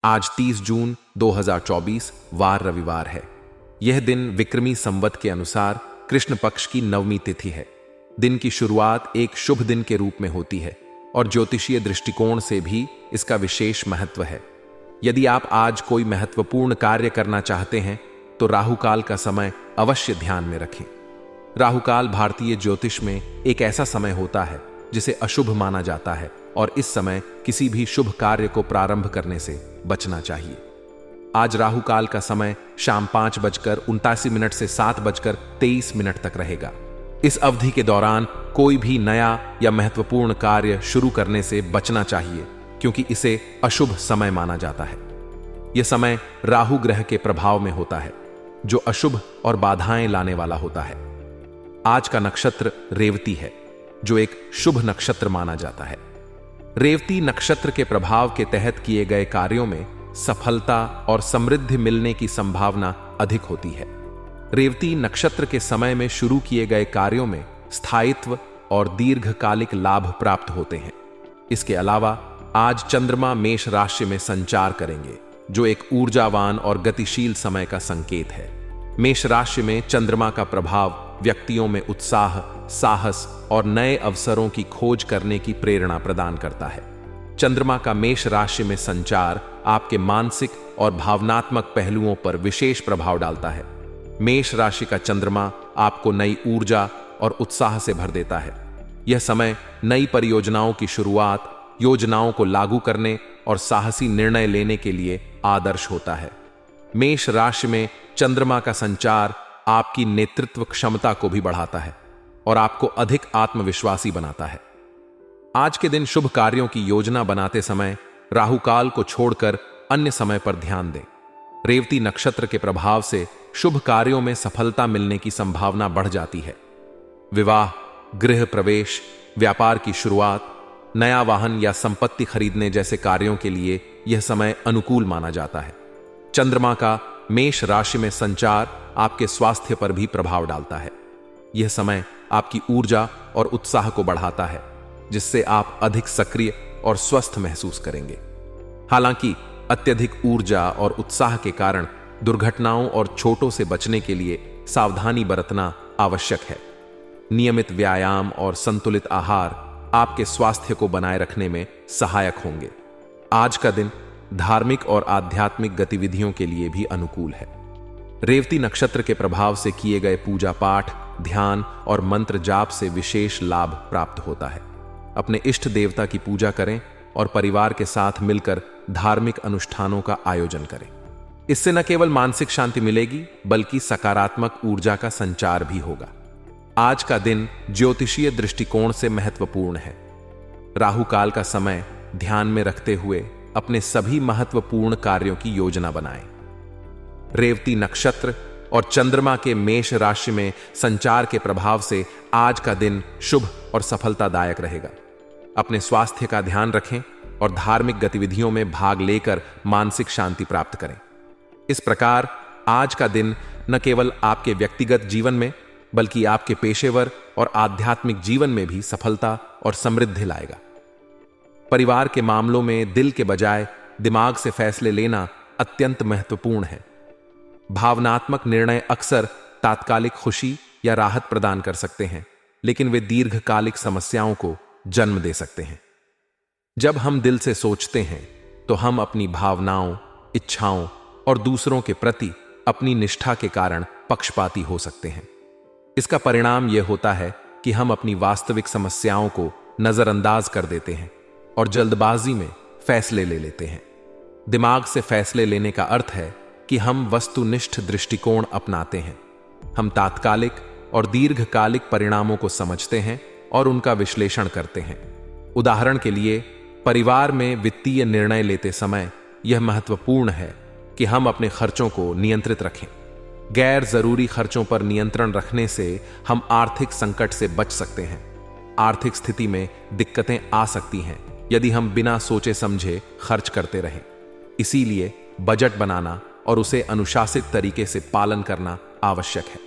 आज 30 जून 2024 वार रविवार है। यह दिन विक्रमी संवत के अनुसार कृष्ण पक्ष की नवमी तिथि है। दिन की शुरुआत एक शुभ दिन के रूप में होती है और ज्योतिषीय दृष्टिकोण से भी इसका विशेष महत्व है। यदि आप आज कोई महत्वपूर्ण कार्य करना चाहते हैं तो राहुकाल का समय अवश्य ध्यान में रखें। राहुकाल भारतीय ज्योतिष में एक ऐसा समय होता है जिसे अशुभ माना जाता है और इस समय किसी भी शुभ कार्य को प्रारंभ करने से बचना चाहिए। आज राहुकाल का समय शाम 5:79 से 7:23 तक रहेगा। इस अवधि के दौरान कोई भी नया या महत्वपूर्ण कार्य शुरू करने से बचना चाहिए क्योंकि इसे अशुभ समय माना जाता है। यह समय राहु ग्रह के प्रभाव में होता है जो अशुभ और बाधाएं लाने वाला होता है। आज का नक्षत्र रेवती है जो एक शुभ नक्षत्र माना जाता है। रेवती नक्षत्र के प्रभाव के तहत किए गए कार्यों में सफलता और समृद्धि मिलने की संभावना अधिक होती है। रेवती नक्षत्र के समय में शुरू किए गए कार्यों में स्थायित्व और दीर्घकालिक लाभ प्राप्त होते हैं। इसके अलावा आज चंद्रमा मेष राशि में संचार करेंगे जो एक ऊर्जावान और गतिशील समय का संकेत है। मेष राशि में चंद्रमा का प्रभाव व्यक्तियों में उत्साह, साहस और नए अवसरों की खोज करने की प्रेरणा प्रदान करता है। चंद्रमा का मेष राशि में संचार आपके मानसिक और भावनात्मक पहलुओं पर विशेष प्रभाव डालता है। मेष राशि का चंद्रमा आपको नई ऊर्जा और उत्साह से भर देता है। यह समय नई परियोजनाओं की शुरुआत, योजनाओं को लागू करने और साहसी निर्णय लेने के लिए आदर्श होता है। मेष राशि में चंद्रमा का संचार आपकी नेतृत्व क्षमता को भी बढ़ाता है और आपको अधिक आत्मविश्वासी बनाता है। आज के दिन शुभ कार्यों की योजना बनाते समय राहुकाल को छोड़कर अन्य समय पर ध्यान दें। रेवती नक्षत्र के प्रभाव से शुभ कार्यों में सफलता मिलने की संभावना बढ़ जाती है। विवाह, गृह प्रवेश, व्यापार की शुरुआत, नया वाहन या संपत्ति खरीदने जैसे कार्यों के लिए यह समय अनुकूल माना जाता है। चंद्रमा का मेष राशि में संचार आपके स्वास्थ्य पर भी प्रभाव डालता है। यह समय आपकी ऊर्जा और उत्साह को बढ़ाता है जिससे आप अधिक सक्रिय और स्वस्थ महसूस करेंगे। हालांकि अत्यधिक ऊर्जा और उत्साह के कारण दुर्घटनाओं और चोटों से बचने के लिए सावधानी बरतना आवश्यक है। नियमित व्यायाम और संतुलित आहार आपके स्वास्थ्य को बनाए रखने में सहायक होंगे। आज का दिन धार्मिक और आध्यात्मिक गतिविधियों के लिए भी अनुकूल है। रेवती नक्षत्र के प्रभाव से किए गए पूजा पाठ, ध्यान और मंत्र जाप से विशेष लाभ प्राप्त होता है। अपने इष्ट देवता की पूजा करें और परिवार के साथ मिलकर धार्मिक अनुष्ठानों का आयोजन करें। इससे न केवल मानसिक शांति मिलेगी बल्कि सकारात्मक ऊर्जा का संचार भी होगा। आज का दिन ज्योतिषीय दृष्टिकोण से महत्वपूर्ण है। राहुकाल का समय ध्यान में रखते हुए अपने सभी महत्वपूर्ण कार्यों की योजना बनाएं। रेवती नक्षत्र और चंद्रमा के मेष राशि में संचार के प्रभाव से आज का दिन शुभ और सफलतादायक रहेगा। अपने स्वास्थ्य का ध्यान रखें और धार्मिक गतिविधियों में भाग लेकर मानसिक शांति प्राप्त करें। इस प्रकार आज का दिन न केवल आपके व्यक्तिगत जीवन में बल्कि आपके पेशेवर और आध्यात्मिक जीवन में भी सफलता और समृद्धि लाएगा। परिवार के मामलों में दिल के बजाय दिमाग से फैसले लेना अत्यंत महत्वपूर्ण है। भावनात्मक निर्णय अक्सर तात्कालिक खुशी या राहत प्रदान कर सकते हैं, लेकिन वे दीर्घकालिक समस्याओं को जन्म दे सकते हैं। जब हम दिल से सोचते हैं तो हम अपनी भावनाओं, इच्छाओं और दूसरों के प्रति अपनी निष्ठा के कारण पक्षपाती हो सकते हैं। इसका परिणाम यह होता है कि हम अपनी वास्तविक समस्याओं को नजरअंदाज कर देते हैं और जल्दबाजी में फैसले ले लेते हैं। दिमाग से फैसले लेने का अर्थ है कि हम वस्तुनिष्ठ दृष्टिकोण अपनाते हैं। हम तात्कालिक और दीर्घकालिक परिणामों को समझते हैं और उनका विश्लेषण करते हैं। उदाहरण के लिए, परिवार में वित्तीय निर्णय लेते समय यह महत्वपूर्ण है कि हम अपने खर्चों को नियंत्रित रखें। गैर जरूरी खर्चों पर नियंत्रण रखने से हम आर्थिक संकट से बच सकते हैं। आर्थिक स्थिति में दिक्कतें आ सकती हैं यदि हम बिना सोचे समझे खर्च करते रहें। इसीलिए बजट बनाना और उसे अनुशासित तरीके से पालन करना आवश्यक है।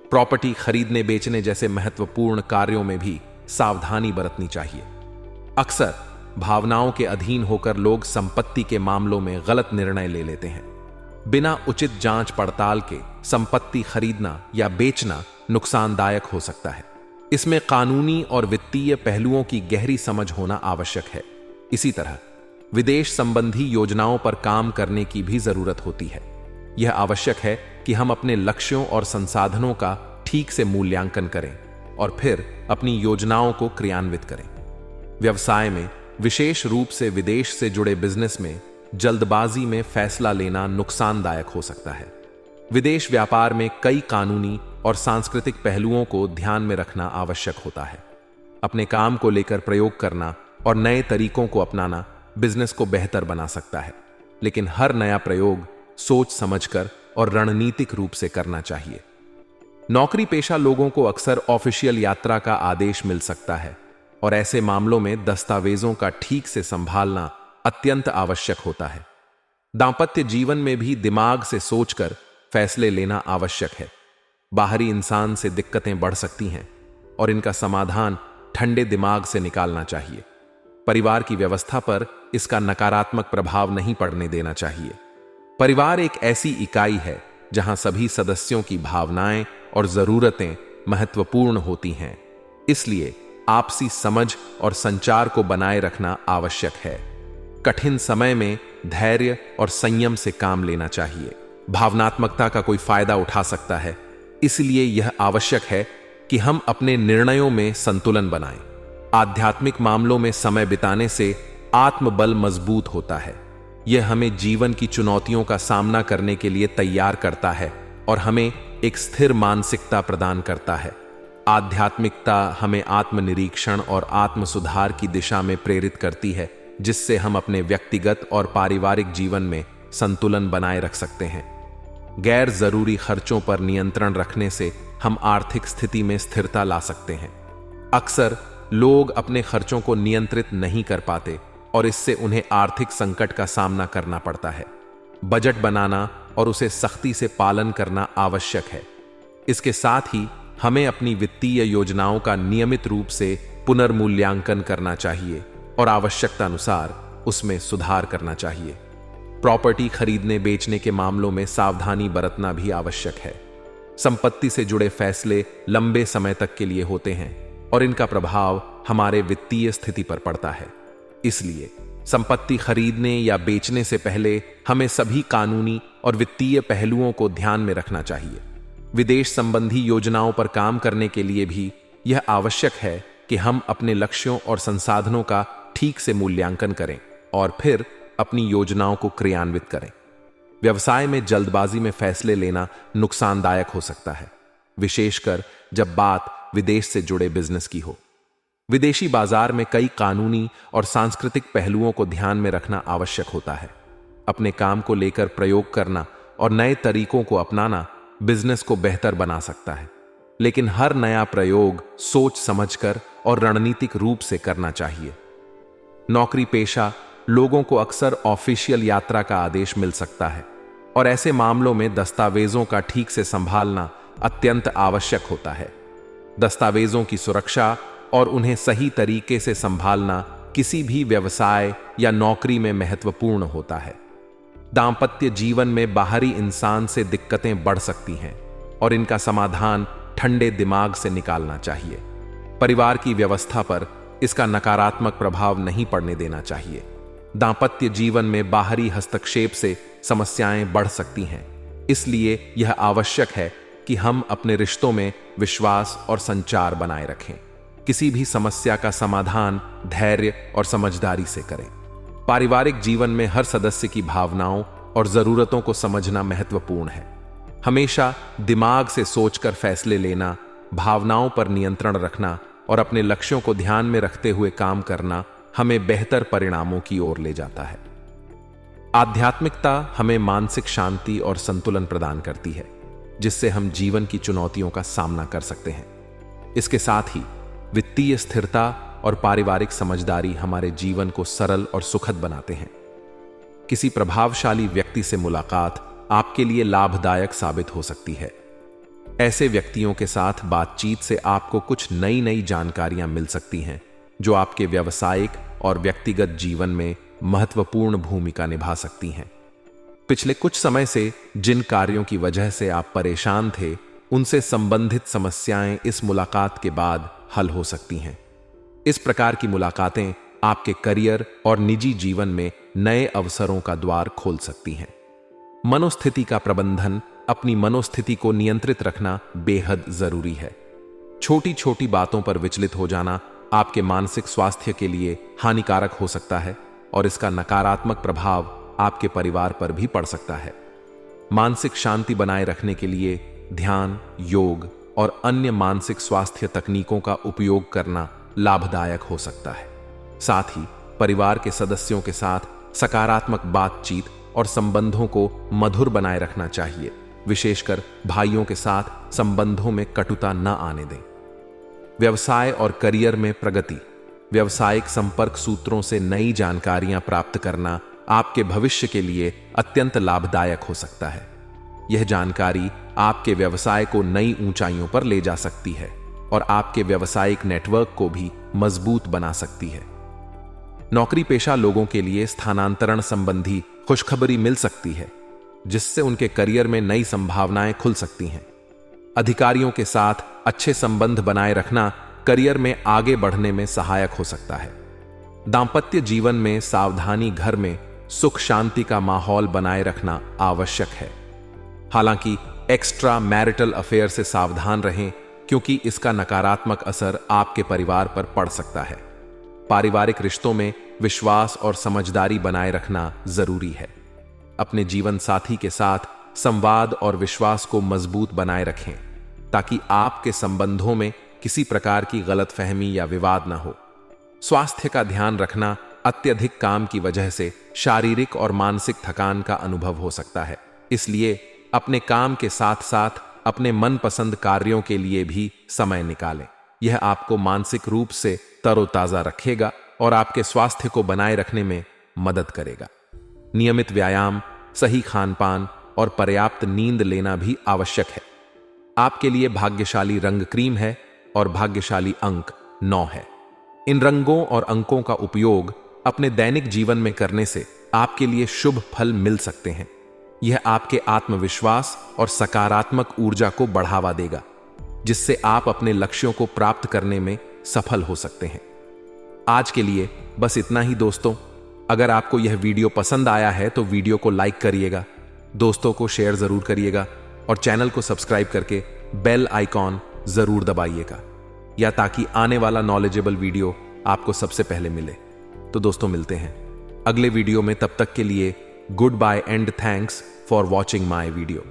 प्रॉपर्टी खरीदने बेचने जैसे महत्वपूर्ण कार्यों में भी सावधानी बरतनी चाहिए। अक्सर भावनाओं के अधीन होकर लोग संपत्ति के मामलों में गलत निर्णय ले लेते हैं। बिना उचित जांच पड़ताल के संपत्ति खरीदना या बेचना नुकसानदायक हो सकता है। इसमें कानूनी और वित्तीय पहलुओं की गहरी समझ होना आवश्यक है। इसी तरह विदेश संबंधी योजनाओं पर काम करने की भी जरूरत होती है। यह आवश्यक है कि हम अपने लक्ष्यों और संसाधनों का ठीक से मूल्यांकन करें और फिर अपनी योजनाओं को क्रियान्वित करें। व्यवसाय में, विशेष रूप से विदेश से जुड़े बिजनेस में, जल्दबाजी में फैसला लेना नुकसानदायक हो सकता है। विदेश व्यापार में कई कानूनी और सांस्कृतिक पहलुओं को ध्यान में रखना आवश्यक होता है। अपने काम को लेकर प्रयोग करना और नए तरीकों को अपनाना बिजनेस को बेहतर बना सकता है, लेकिन हर नया प्रयोग सोच समझकर और रणनीतिक रूप से करना चाहिए। नौकरी पेशा लोगों को अक्सर ऑफिशियल यात्रा का आदेश मिल सकता है और ऐसे मामलों में दस्तावेजों का ठीक से संभालना अत्यंत आवश्यक होता है। दांपत्य जीवन में भी दिमाग से सोचकर फैसले लेना आवश्यक है। बाहरी इंसान से दिक्कतें बढ़ सकती हैं और इनका समाधान ठंडे दिमाग से निकालना चाहिए। परिवार की व्यवस्था पर इसका नकारात्मक प्रभाव नहीं पड़ने देना चाहिए। परिवार एक ऐसी इकाई है जहां सभी सदस्यों की भावनाएं और जरूरतें महत्वपूर्ण होती हैं। इसलिए आपसी समझ और संचार को बनाए रखना आवश्यक है। कठिन समय में धैर्य और संयम से काम लेना चाहिए। भावनात्मकता का कोई फायदा उठा सकता है, इसलिए यह आवश्यक है कि हम अपने निर्णयों में संतुलन बनाएं। आध्यात्मिक मामलों में समय बिताने से आत्मबल मजबूत होता है। यह हमें जीवन की चुनौतियों का सामना करने के लिए तैयार करता है और हमें एक स्थिर मानसिकता प्रदान करता है। आध्यात्मिकता हमें आत्मनिरीक्षण और आत्म सुधार की दिशा में प्रेरित करती है, जिससे हम अपने व्यक्तिगत और पारिवारिक जीवन में संतुलन बनाए रख सकते हैं। गैर जरूरी खर्चों पर नियंत्रण रखने से हम आर्थिक स्थिति में स्थिरता ला सकते हैं। अक्सर लोग अपने खर्चों को नियंत्रित नहीं कर पाते और इससे उन्हें आर्थिक संकट का सामना करना पड़ता है। बजट बनाना और उसे सख्ती से पालन करना आवश्यक है। इसके साथ ही हमें अपनी वित्तीय योजनाओं का नियमित रूप से पुनर्मूल्यांकन करना चाहिए और आवश्यकता अनुसार उसमें सुधार करना चाहिए। प्रॉपर्टी खरीदने बेचने के मामलों में सावधानी बरतना भी आवश्यक है। संपत्ति से जुड़े फैसले लंबे समय तक के लिए होते हैं और इनका प्रभाव हमारे वित्तीय स्थिति पर पड़ता है। इसलिए संपत्ति खरीदने या बेचने से पहले हमें सभी कानूनी और वित्तीय पहलुओं को ध्यान में रखना चाहिए। विदेश संबंधी योजनाओं पर काम करने के लिए भी यह आवश्यक है कि हम अपने लक्ष्यों और संसाधनों का ठीक से मूल्यांकन करें और फिर अपनी योजनाओं को क्रियान्वित करें। व्यवसाय में जल्दबाजी में फैसले लेना नुकसानदायक हो सकता है, विशेषकर जब बात विदेश से जुड़े बिजनेस की हो। विदेशी बाजार में कई कानूनी और सांस्कृतिक पहलुओं को ध्यान में रखना आवश्यक होता है। अपने काम को लेकर प्रयोग करना और नए तरीकों को अपनाना बिजनेस को बेहतर बना सकता है, लेकिन हर नया प्रयोग सोच समझकर और रणनीतिक रूप से करना चाहिए। नौकरी पेशा लोगों को अक्सर ऑफिशियल यात्रा का आदेश मिल सकता है और ऐसे मामलों में दस्तावेजों का ठीक से संभालना अत्यंत आवश्यक होता है। दस्तावेजों की सुरक्षा और उन्हें सही तरीके से संभालना किसी भी व्यवसाय या नौकरी में महत्वपूर्ण होता है। दांपत्य जीवन में बाहरी इंसान से दिक्कतें बढ़ सकती हैं और इनका समाधान ठंडे दिमाग से निकालना चाहिए। परिवार की व्यवस्था पर इसका नकारात्मक प्रभाव नहीं पड़ने देना चाहिए। दांपत्य जीवन में बाहरी हस्तक्षेप से समस्याएं बढ़ सकती हैं, इसलिए यह आवश्यक है कि हम अपने रिश्तों में विश्वास और संचार बनाए रखें। किसी भी समस्या का समाधान धैर्य और समझदारी से करें। पारिवारिक जीवन में हर सदस्य की भावनाओं और जरूरतों को समझना महत्वपूर्ण है। हमेशा दिमाग से सोचकर फैसले लेना, भावनाओं पर नियंत्रण रखना और अपने लक्ष्यों को ध्यान में रखते हुए काम करना हमें बेहतर परिणामों की ओर ले जाता है। आध्यात्मिकता हमें मानसिक शांति और संतुलन प्रदान करती है, जिससे हम जीवन की चुनौतियों का सामना कर सकते हैं। इसके साथ ही वित्तीय स्थिरता और पारिवारिक समझदारी हमारे जीवन को सरल और सुखद बनाते हैं। किसी प्रभावशाली व्यक्ति से मुलाकात आपके लिए लाभदायक साबित हो सकती है। ऐसे व्यक्तियों के साथ बातचीत से आपको कुछ नई जानकारियां मिल सकती हैं, जो आपके व्यावसायिक और व्यक्तिगत जीवन में महत्वपूर्ण भूमिका निभा सकती हैं। पिछले कुछ समय से जिन कार्यों की वजह से आप परेशान थे, उनसे संबंधित समस्याएं इस मुलाकात के बाद हल हो सकती हैं। इस प्रकार की मुलाकातें आपके करियर और निजी जीवन में नए अवसरों का द्वार खोल सकती हैं। मनोस्थिति का प्रबंधन, अपनी मनोस्थिति को नियंत्रित रखना बेहद जरूरी है। छोटी छोटी बातों पर विचलित हो जाना आपके मानसिक स्वास्थ्य के लिए हानिकारक हो सकता है और इसका नकारात्मक प्रभाव आपके परिवार पर भी पड़ सकता है। मानसिक शांति बनाए रखने के लिए ध्यान, योग और अन्य मानसिक स्वास्थ्य तकनीकों का उपयोग करना लाभदायक हो सकता है। साथ ही परिवार के सदस्यों के साथ सकारात्मक बातचीत और संबंधों को मधुर बनाए रखना चाहिए। विशेषकर भाइयों के साथ संबंधों में कटुता न आने दें। व्यवसाय और करियर में प्रगति, व्यवसायिक संपर्क सूत्रों से नई जानकारियां प्राप्त करना आपके भविष्य के लिए अत्यंत लाभदायक हो सकता है। यह जानकारी आपके व्यवसाय को नई ऊंचाइयों पर ले जा सकती है और आपके व्यावसायिक नेटवर्क को भी मजबूत बना सकती है। नौकरी पेशा लोगों के लिए स्थानांतरण संबंधी खुशखबरी मिल सकती है, जिससे उनके करियर में नई संभावनाएं खुल सकती हैं। अधिकारियों के साथ अच्छे संबंध बनाए रखना करियर में आगे बढ़ने में सहायक हो सकता है। दांपत्य जीवन में सावधानी, घर में सुख शांति का माहौल बनाए रखना आवश्यक है। हालांकि एक्स्ट्रा मैरिटल अफेयर से सावधान रहें, क्योंकि इसका नकारात्मक असर आपके परिवार पर पड़ सकता है। पारिवारिक रिश्तों में विश्वास और समझदारी बनाए रखना जरूरी है। अपने जीवन साथी के साथ संवाद और विश्वास को मजबूत बनाए रखें, ताकि आपके संबंधों में किसी प्रकार की गलतफहमी या विवाद न हो। स्वास्थ्य का ध्यान रखना, अत्यधिक काम की वजह से शारीरिक और मानसिक थकान का अनुभव हो सकता है। इसलिए अपने काम के साथ साथ अपने मनपसंद कार्यों के लिए भी समय निकालें। यह आपको मानसिक रूप से तरोताजा रखेगा और आपके स्वास्थ्य को बनाए रखने में मदद करेगा। नियमित व्यायाम, सही खानपान और पर्याप्त नींद लेना भी आवश्यक है। आपके लिए भाग्यशाली रंग क्रीम है और भाग्यशाली अंक 9 है। इन रंगों और अंकों का उपयोग अपने दैनिक जीवन में करने से आपके लिए शुभ फल मिल सकते हैं। यह आपके आत्मविश्वास और सकारात्मक ऊर्जा को बढ़ावा देगा, जिससे आप अपने लक्ष्यों को प्राप्त करने में सफल हो सकते हैं। आज के लिए बस इतना ही दोस्तों। अगर आपको यह वीडियो पसंद आया है तो वीडियो को लाइक करिएगा, दोस्तों को शेयर जरूर करिएगा और चैनल को सब्सक्राइब करके बेल आइकॉन जरूर दबाइएगा, या ताकि आने वाला नॉलेजेबल वीडियो आपको सबसे पहले मिले। तो दोस्तों मिलते हैं अगले वीडियो में। तब तक के लिए good bye and thanks for watching my video.